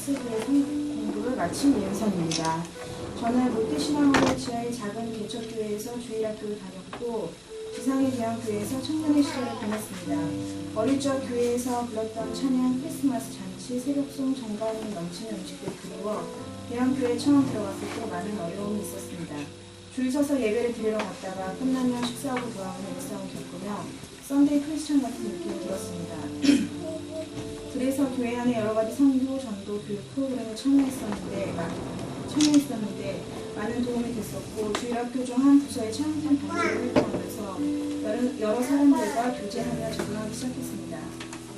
페퍼스교회 공부를 마친 이은선입니다. 저는 롯데신앙으로 지하의 작은 개척교회에서 주일학교를 다녔고 지상의 대형교회에서 청년의 시절을 보냈습니다. 어릴 적 교회에서 불렀던 찬양, 크리스마스 잔치, 새벽송, 정감 넘치는 음식들 그리워 대형교회에 처음 들어갔을 때 많은 어려움이 있었습니다. 줄 서서 예배를 드리러 갔다가 끝나면 식사하고 돌아오는 일상을 겪으며 썬데이 크리스천 같은 느낌이 들었습니다. 그래서 교회 안에 여러 가지 선교, 전도, 교육 프로그램에 참여했었는데 많은 도움이 됐었고 주일학교 중 한 부서의 창립 단체를 활동하면서 여러 사람들과 교제하며 적응하기 시작했습니다.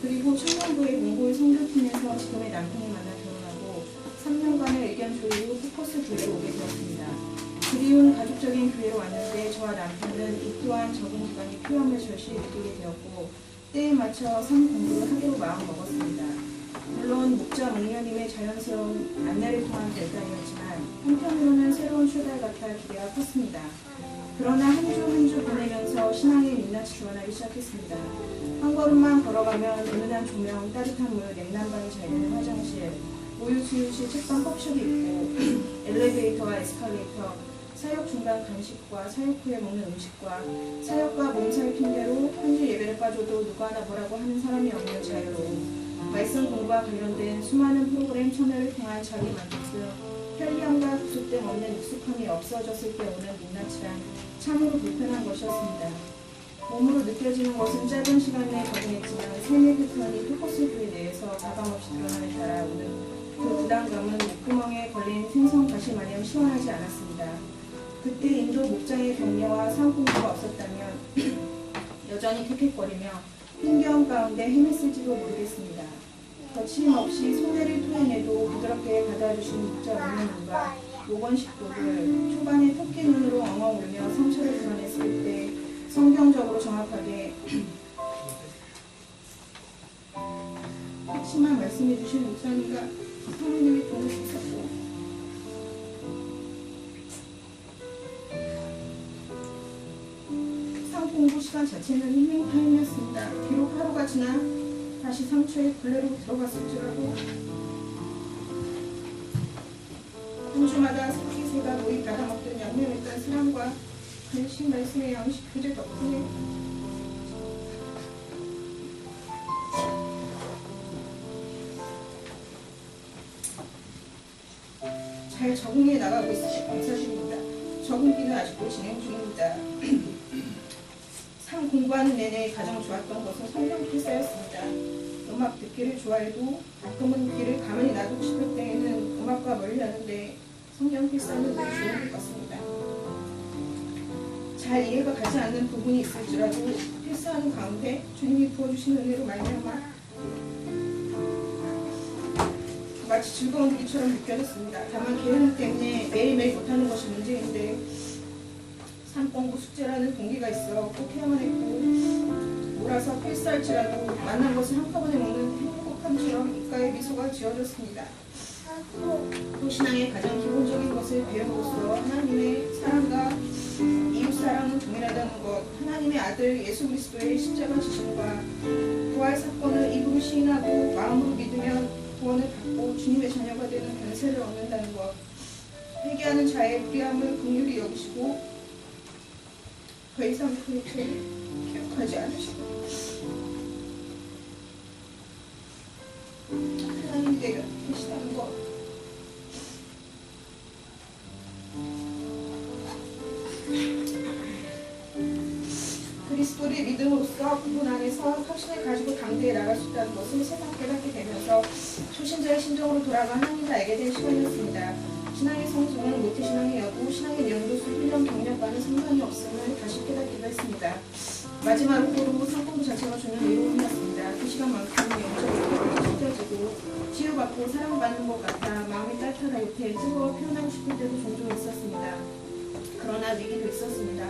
그리고 청년부의 몽골 선교팀에서 지금의 남편을 만나 결혼하고 3년간의 의견 조율 후 포커스 교회로 오게 되었습니다. 그리운 가족적인 교회로 왔는데 저와 남편은 이 또한 적응 기간이 필요함을 절실히 느끼게 되었고 때에 맞춰 삶 공부를 하기로 마음먹었습니다. 물론 목자 목녀님의 자연스러운 안내를 통한 결단이었지만 한편으로는 새로운 출발 같아 기대가 컸습니다. 그러나 한 주 한 주 보내면서 신앙의 민낯이 드러나기 시작했습니다. 한 걸음만 걸어가면 은은한 조명, 따뜻한 물, 냉난방이 잘 되는 화장실, 우유수유실, 책방, 컵숍이 있고 엘리베이터와 에스컬레이터, 사역 중간 간식과 사역 후에 먹는 음식과 사역과 몸살 핑계로 한 주 예배를 빠져도 누구 하나 뭐라고 하는 사람이 없는 자유로움, 말씀 공부와 관련된 수많은 프로그램 참여를 통한 자기 만족스, 편리함과 구속됨 없는 익숙함이 없어졌을 때 오는 민낯이란 참으로 불편한 것이었습니다. 몸으로 느껴지는 것은 짧은 시간 내에 적응했지만 삶의 패턴이 포커스 교회 내에서 가감없이 드러남에 따라 오는 그 부담감은 목구멍에 걸린 생선가시 마냥 시원하지 않았습니다. 그때 인도 목장의 격려와 사업 공부가 없었다면 여전히 킥킥거리며 힘겨움 가운데 헤맸을지도 모르겠습니다. 거침없이 손해를 토해내도 부드럽게 받아주신 목자 원님과 모건 식구들, 초반에 토끼 눈으로 엉엉 울며 상처를 드러냈을 때 성경적으로 정확하게 핵심만 말씀해 주신 목사님과 사모님이 도움을 주셨고 공부 시간 자체는 힐링 타임이었습니다. 비록 하루가 지나 다시 상처에 굴레로 들어갔을지라도 한 주마다 새끼새가 모이 받아먹던 양념했던 사랑과 간식 말씀의 양식 교제 덕분에 잘 적응해 나가고 있으니 감사드립니다. 적응기는 아직도 진행 중입니다. 상 공부하는 내내 가장 좋았던 것은 성경 필사였습니다. 음악 듣기를 좋아해도 가끔은 귀를 가만히 놔두고 싶을 때에는 음악과 멀리 하는데 성경 필사는 늘 좋은 것 같습니다. 잘 이해가 가지 않는 부분이 있을지라도 필사하는 가운데 주님이 부어주신 은혜로 말미암아 마치 즐거운 일처럼 느껴졌습니다. 다만 게으름 때문에 매일매일 못하는 것이 문제인데 산공부 숙제라는 동기가 있어 꼭 해야만 했고 몰아서 필사할지라도 만난 것을 한꺼번에 먹는 행복함처럼 입가에 미소가 지어졌습니다. 또 신앙의 가장 기본적인 것을 배움으로써 하나님의 사랑과 이웃사랑은 동일하다는 것, 하나님의 아들 예수 그리스도의 십자가 지심과 부활 사건을 입으로 시인하고 마음으로 믿으면 구원을 받고 주님의 자녀가 되는 권세를 얻는다는 것, 회개하는 자의 불의함을 긍휼히 여기시고 더 이상 그 죄를 기억하지 않으시고 하나님이 내가 계시다는 것, 그리스도를 믿음으로써 그분 안에서 확신을 가지고 당대에 나갈 수 있다는 것을 세상 깨닫게 되면서 초신자의 심정으로 돌아가 하나님을 알게 된 시간이었습니다. 신앙의 성숙은 모태신앙의 여부, 신앙의 연도수, 훈련, 경력과는 상관이 없음을 다시 깨닫기도 했습니다. 마지막으로 상공부 자체가 주는 의로움이었습니다. 그 시간만큼 영적으로 찢어지고 치유받고 사랑받는 것 같아 마음이 따뜻하다 못해 뜨거워 표현하고 싶을 때도 종종 있었습니다. 그러나 위기도 있었습니다.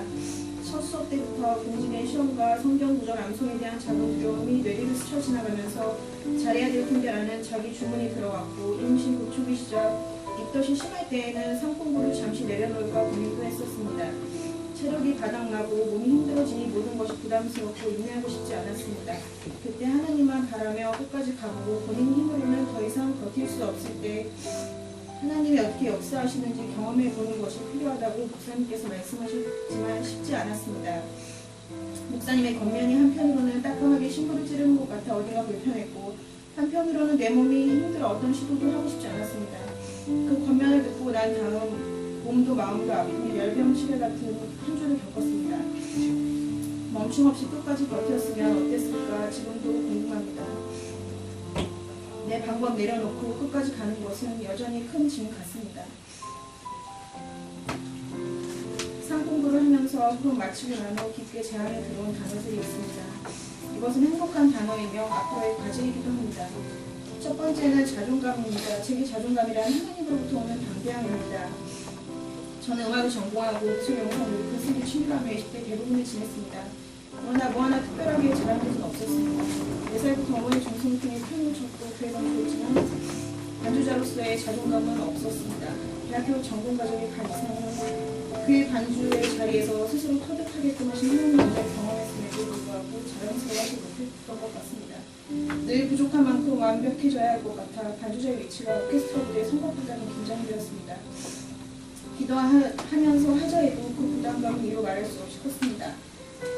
첫 수업 때부터 공진의 시험과 성경 구절 암송에 대한 작은 두려움이 뇌리를 스쳐 지나가면서 잘해야 될 텐데라는 자기 주문이 들어왔고 임신 구초기 시절 입덧이 심할 때에는 상공부를 잠시 내려놓을까 고민도 했었습니다. 체력이 바닥나고 몸이 힘들어지니 모든 것이 부담스럽고 인내하고 싶지 않았습니다. 그때 하나님만 바라며 끝까지 가보고 본인 힘으로는 더 이상 버틸 수 없을 때 하나님이 어떻게 역사하시는지 경험해보는 것이 필요하다고 목사님께서 말씀하셨지만 쉽지 않았습니다. 목사님의 겉면이 한편으로는 따끔하게 심부를 찌르는 것 같아 어디가 불편했고 한편으로는 내 몸이 힘들어 어떤 시도도 하고 싶지 않았습니다. 그 겉면을 듣고 난 다음 몸도 마음도 아픈 열병치레 같은 한 주를 겪었습니다. 멈춤 없이 끝까지 버텼으면 어땠을까 지금도 궁금합니다. 내 방법 내려놓고 끝까지 가는 것은 여전히 큰 짐 같습니다. 상 공부를 하면서 수업 마치고 난 후 깊게 제 안에 들어온 단어들이 있습니다. 이것은 행복한 단어이며 앞으로의 과제이기도 합니다. 첫 번째는 자존감입니다. 제게 자존감이란 하나님으로부터 오는 담대함입니다. 저는 음악을 전공하고 미술 영상으로 글쓰기 취미로 하며 20대 대부분을 지냈습니다. 그러나 뭐 하나 특별하게 잘한 것은 없었습니다. 4살부터 어머니 정성통에 피아노를 쳤고 교회만 좋았지만 반주자로서의 자존감은 없었습니다. 대학교 전공 과정의 반 이상은 그의 반주의 자리에서 스스로 터득하게끔 하신 하나님의 은혜를 경험했음에도 불구하고 자랑스러워하지 못했던 것 같습니다. 늘 부족한 만큼 완벽해져야 할 것 같아 반주자의 위치가 오케스트라 무대에 성공한다는 긴장이 되었습니다. 기도하면서 하자해도 그 부담감은 이루 말할 수 없이 컸습니다.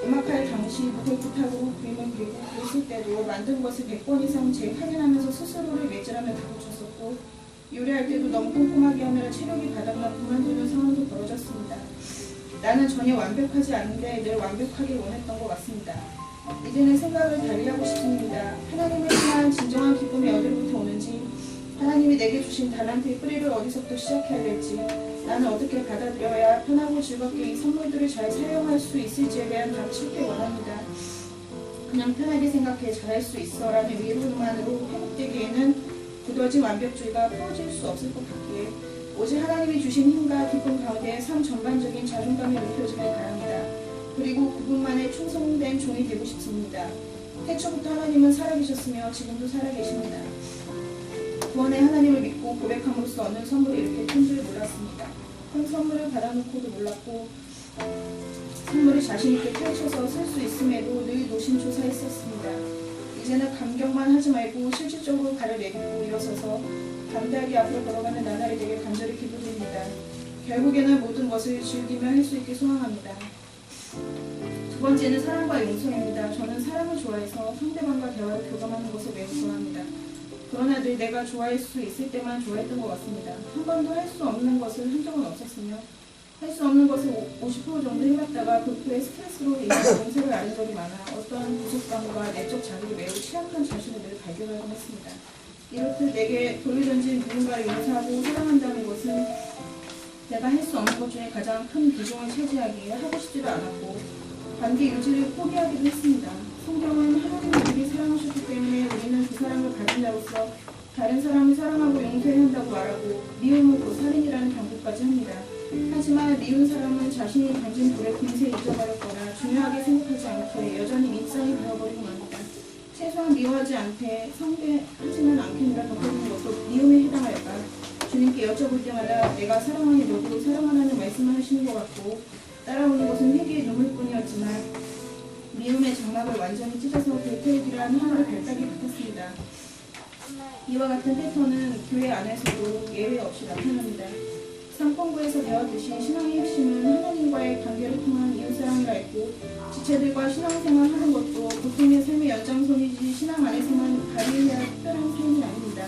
음악할 당시 무대 부탁으로 그림을 그리고 그랬을 때도 만든 것을 100번 이상 재확인하면서 스스로를 매질하며 다루쳤었고 요리할 때도 너무 꼼꼼하게 하느라 체력이 바닥나 그만두는 상황도 벌어졌습니다. 나는 전혀 완벽하지 않은데 늘 완벽하게 원했던 것 같습니다. 이제는 생각을 달리하고 싶습니다. 하나님을 향한 진정한 기쁨이 어디로부터 오는지, 하나님이 내게 주신 달란트의 뿌리를 어디서부터 시작해야 될지, 나는 어떻게 받아들여야 편하고 즐겁게 이 선물들을 잘 사용할 수 있을지에 대한 답을 찾기 원합니다. 그냥 편하게 생각해 잘할 수 있어 라는 위로만으로 회복되기에는 굳어진 완벽주의가 풀어질 수 없을 것 같기에 오직 하나님이 주신 힘과 기쁨 가운데 삶 전반적인 자존감이 높여지길 바랍니다. 그리고 그분만의 충성된 종이 되고 싶습니다. 태초부터 하나님은 살아계셨으며 지금도 살아계십니다. 구원의 하나님을 믿고 고백함으로써 얻는 선물이 이렇게 큰 줄 몰랐습니다. 큰 선물을 받아놓고도 몰랐고 선물을 자신있게 펼쳐서 쓸 수 있음에도 늘 노심초사했었습니다. 이제는 감격만 하지 말고 실질적으로 발을 내딛고 일어서서 담대하게 앞으로 걸어가는 나날이 되길 간절히 기도드립니다. 결국에는 모든 것을 즐기며 할 수 있게 소망합니다. 두 번째는 사랑과 용서입니다. 저는 사람을 좋아해서 상대방과 대화를 교감하는 것을 매우 좋아합니다. 그러나 늘 내가 좋아할 수 있을 때만 좋아했던 것 같습니다. 한 번도 할 수 없는 것을 한 적은 없었으며 할 수 없는 것을 50% 정도 해봤다가 그 후에 스트레스로 인해 용서를 앓은 적이 많아 어떠한 부족감과 내적 자극에 매우 취약한 자신을 늘 발견하곤 했습니다. 이렇듯 내게 돌려던진 누군가를 용서하고 사랑한다는 것은 내가 할 수 없는 것 중에 가장 큰 비중을 차지하기에 하고 싶지도 않았고 관계 유지를 포기하기도 했습니다. 성경은 하나님이 우리를 사랑하셨기 때문에 우리는 그 사랑을 가진 자로서 다른 사람을 사랑하고 용서해야 한다고 말하고 미움은 곧 살인이라는 경고까지 합니다. 하지만 미운 사람은 자신이 던진 불에 금세 잊어버렸거나 중요하게 생각하지 않게 여전히 밑상이 되어버리고 맙니다. 최소한 미워하지 않되 상대하지는 않겠느라 덮어두는 것도 미움에 해당할까? 주님께 여쭤볼 때마다 내가 사랑하니 너도 사랑하라는 말씀을 하시는 것 같고 따라오는 것은 회개의 눈물뿐이었지만 미움의 장막을 완전히 찢어서 불태우기란 하나의 별따기 같았습니다. 이와 같은 패턴은 교회 안에서도 예외 없이 나타납니다. 상권부에서 배웠듯이 신앙의 핵심은 하나님과의 관계를 통한 이웃사랑이라 했고 지체들과 신앙생활 하는 것도 보통의 삶의 연장선이지 신앙 안에서만 발휘해야 특별한 삶이 아닙니다.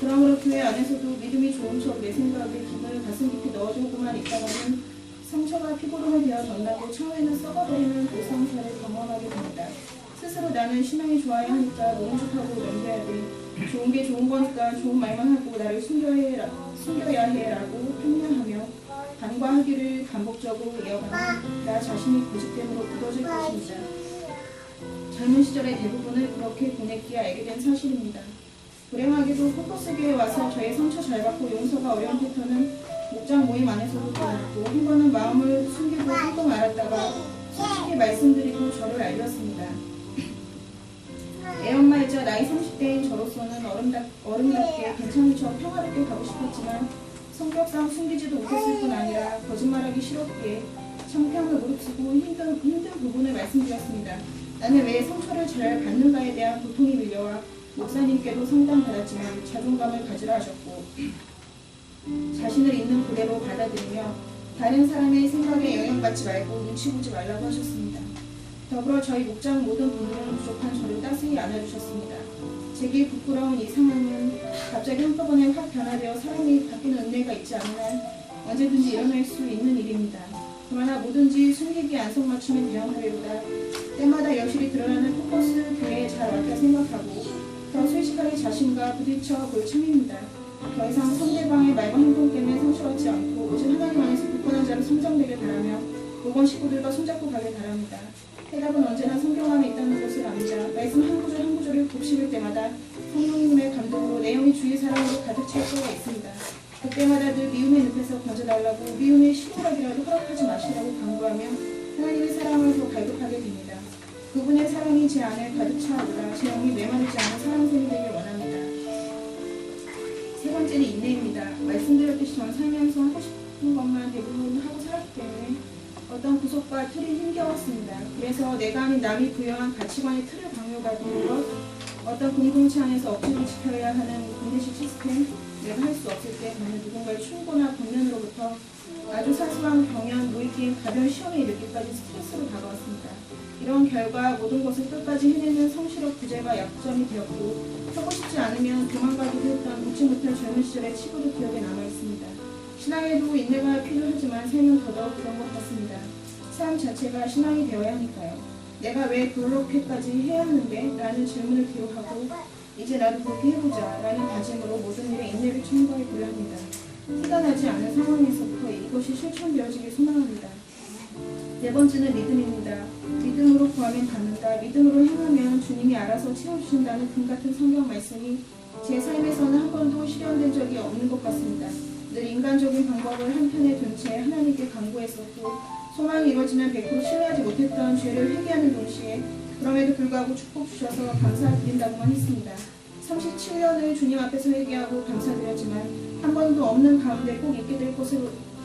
그러므로 교회 안에서도 믿음이 좋은 척 내 생각에 기분을 가슴 깊이 넣어주고만 있다가는 상처가 피고름이 되어 덧나고 차후에는 썩어버리는 불상사를 경험하게 됩니다. 스스로 나는 신앙이 좋아야 하니까 모른 척하고 넘겨야 돼. 좋은 게 좋은 거니까 좋은 말만 하고 나를 숨겨야 해라고 편견하며 반과하기를 반복적으로 이어가는 나 자신이 고집됨으로 굳어질 것입니다. 젊은 시절의 대부분을 그렇게 보냈기에 알게 된 사실입니다. 불행하게도 포커스교에 와서 저의 상처 잘 받고 용서가 어려운 패턴은 목장 모임 안에서도 보였고 한 번은 마음을 숨기고 끙끙 앓았다가 솔직히 말씀드리고 저를 알렸습니다. 애엄마이자 나이 30대인 저로서는 어른답게 괜찮은 척 평화롭게 가고 싶었지만 성격상 숨기지도 못했을 뿐 아니라 거짓말하기 싫었기에 창피함을 무릅쓰고 힘든 부분을 말씀드렸습니다. 나는 왜 상처를 잘 받는가에 대한 고통이 밀려와 목사님께도 상담받았지만 자존감을 가지라 하셨고 자신을 있는 그대로 받아들이며 다른 사람의 생각에 영향받지 말고 눈치 보지 말라고 하셨습니다. 더불어 저희 목장 모든 분들은 부족한 저를 따스히 안아주셨습니다. 제게 부끄러운 이 상황은 갑자기 한꺼번에 확 변화되어 사람이 바뀌는 은혜가 있지 않은 한 언제든지 일어날 수 있는 일입니다. 그러나 뭐든지 숨기기 안성맞춤에 대응하리로다. 때마다 여실히 드러나는 포커스 교회에 잘 왔다 생각하고 더 솔직하게 자신과 부딪혀 볼 참입니다. 더 이상 상대방의 말과 행동 때문에 상처받지 않고 오직 하나님 안에서 굳건한 자로 성장되길 바라며 모건 식구들과 손잡고 가길 바랍니다. 해답은 언제나 성경 안에 있다는 것을 압니다. 말씀 한 구절 한 구절을 곱씹을 때마다 성령님의 감동으로 내용이 주의 사랑으로 가득 찰 때가 있습니다. 그때마다 늘 미움의 늪에서 건져달라고 미움의 시무라기라도 허락하지 마시라고 강구하며 하나님의 사랑을 더 갈급하게 됩니다. 그분의 사랑이 제 안에 가득 차오르라 제 영이 메마르지 않은 사랑샘이 되길 원합니다. 세 번째는 인내입니다. 말씀드렸듯이 전 살면서 하고 싶은 것만 대부분 하고 살았기 때문에 어떤 구속과 틀이 힘겨웠습니다. 그래서 내가 아닌 남이 부여한 가치관의 틀을 강요받는 것, 어떤 공동체 안에서 억지로 지켜야 하는 군대식 시스템, 내가 할 수 없을 때 만약 누군가의 충고나 권면으로부터 아주 사소한 경연, 모의게임, 가벼운 시험에 이르기까지 스트레스로 다가왔습니다. 이런 결과 모든 것을 끝까지 해내는 성실업 부재가 약점이 되었고 하고 싶지 않으면 도망가기도 했던 웃지 못할 젊은 시절의 치부도 기억에 남아있습니다. 신앙에도 인내가 필요하지만 삶은 더더욱 그런 것 같습니다. 삶 자체가 신앙이 되어야 하니까요. 내가 왜 그렇게까지 해야 하는데? 라는 질문을 기록하고 이제 나도 그렇게 해보자 라는 다짐으로 모든 일에 인내를 첨가해 보려 합니다. 티가 나지 않은 상황에서부터 이것이 실천되어지길 소망합니다. 네 번째는 믿음입니다. 믿음으로 구하면 받는다. 믿음으로 행하면 주님이 알아서 채워주신다는 금같은 성경 말씀이 제 삶에서는 한 번도 실현된 적이 없는 것 같습니다. 늘 인간적인 방법을 한편에 둔 채 하나님께 간구했었고 소망이 이루어지면 100% 신뢰하지 못했던 죄를 회개하는 동시에 그럼에도 불구하고 축복 주셔서 감사드린다고만 했습니다. 37년을 주님 앞에서 회개하고 감사드렸지만 한 번도 없는 가운데 꼭 있게 될 것을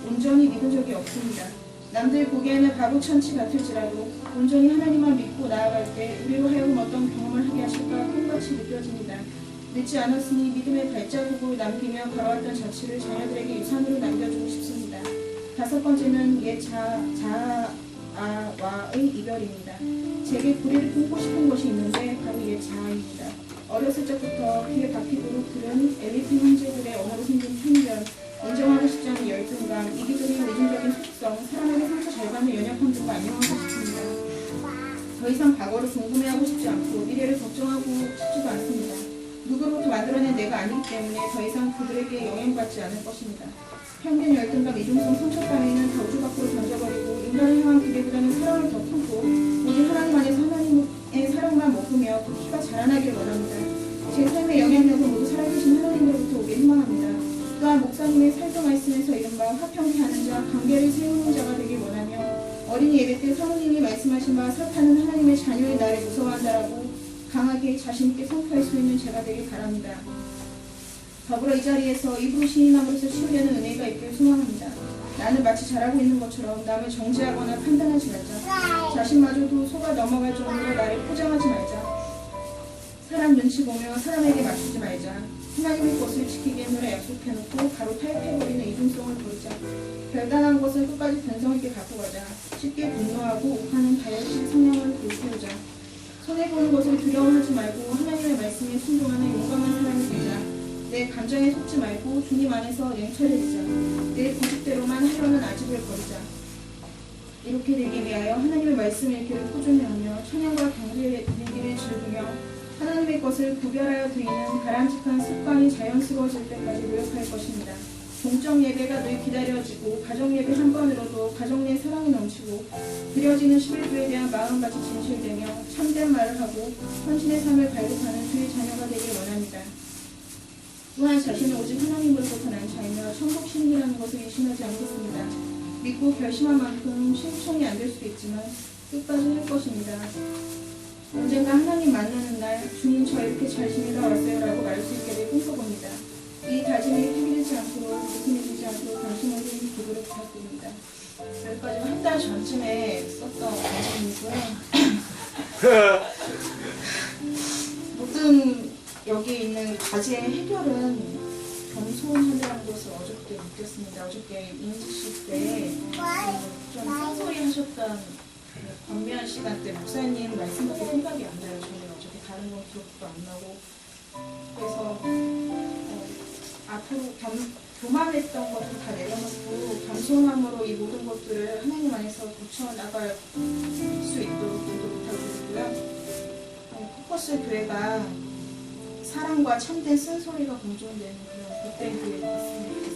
온전히 믿은 적이 없습니다. 남들 보기에는 바보천치 같을지라도 온전히 하나님만 믿고 나아갈 때 우리로 하여금 어떤 경험을 하게 하실까 꿈같이 느껴집니다. 늦지 않았으니 믿음의 발자국을 남기며 걸어왔던 자취를 자녀들에게 유산으로 남겨주고 싶습니다. 다섯 번째는 옛 자아와의 이별입니다. 제게 불의를 품고 싶은 것이 있는데 바로 옛 자아입니다. 어렸을 적부터 귀에 박히도록 들은 엘리트 형제들의 언어로 생긴 편견, 인정하고 싶지 않은 열등감, 이기적인 내중적인 속성, 사람에게 상처 잘 받는 연약함 등과 안녕하고 싶습니다. 더 이상 과거를 궁금해하고 싶지 않고 미래를 걱정하고 싶지도 않습니다. 누구로부터 만들어낸 내가 아니기 때문에 더 이상 그들에게 영향받지 않을 것입니다. 편견, 열등감, 이중성, 상처 따위는 다 우주 밖으로 던져버리고 인간을 향한 기대보다는 사랑을 더 품고 오직 하나님 안에서 하나님의 사랑만 먹으며 피가 자라나길 원합니다. 제 삶의 영향력은 모두 살아계신 하나님으로부터 오길 희망합니다. 또한 목사님의 설교 말씀에서 이른바 화평케 하는 자, 관계를 세우는 자가 되길 원하며 어린이 예배 때 사모님이 말씀하신 바 사탄은 하나님의 자녀의 나를 무서워한다라고 강하게 자신있게 선포할 수 있는 제가 되길 바랍니다. 더불어 이 자리에서 입으로 시인함으로써 치유되는 은혜가 있길 소망합니다. 나는 마치 잘하고 있는 것처럼 남을 정죄하거나 판단하지 말자. 자신마저도 속아 넘어갈 정도로 나를 포장하지 말자. 사람 눈치 보며 사람에게 맞추지 말자. 하나님의 것을 지키게 하느라 약속해놓고 바로 타협해버리는 이중성을 보이자. 결단한 것을 끝까지 변성있게 갖고 가자. 쉽게 분노하고 욱하는 다혈질 성향을 불태우자. 손해보는 것을 두려워하지 말고 하나님의 말씀에 순종하는 용감한 사람이 되자. 내 감정에 속지 말고 주님 안에서 냉철해지자. 내 고집대로만 하려는 아집을 버리자. 이렇게 되기 위하여 하나님의 말씀 읽기를 꾸준히 하며 찬양과 경배의 드리기를 즐기며 하나님의 것을 구별하여 드리는 바람직한 습관이 자연스러워질 때까지 노력할 것입니다. 공적 예배가 늘 기다려지고 가정 예배 한 번으로도 가정 내 사랑이 넘치고 드려지는 11조에 대한 마음같이 진실되며 참된 말을 하고 헌신의 삶을 발급하는 주의 자녀가 되길 원합니다. 또한 자신은 오직 하나님으로부터 난 자이며 천국 신이라는 것을 의심하지 않겠습니다. 믿고 결심한 만큼 실천이 안 될 수도 있지만 끝까지 할 것입니다. 언젠가 하나님 만나는 날 주님 저 이렇게 잘 지내다 왔어요 라고 말할 수 있게 될 꿈꿔봅니다. 이 다짐이 폐기되지 않도록 무심이 되지 않도록 당신에게 기도를 부탁드립니다. 여기까지 한 달 전쯤에 썼던 방송이고요. 모든 여기 있는 과제의 해결은 겸손하다는 것을 어저께 느꼈습니다. 어저께 인지식 때좀 쓴소리 하셨던 권면 시간 때 목사님 말씀밖에 생각이 안 나요. 저는 어저께 다른 건 기억도 안 나고 그래서 앞으로 교만했던 것도 다 내려놓고 겸손함으로 이 모든 것들을 하나님 안에서 고쳐나갈 수 있도록 기도 부탁드리고요. 포커스 교회가 사랑과 참된 쓴소리가 공존되는 그런 복된 교회가 됐습니다.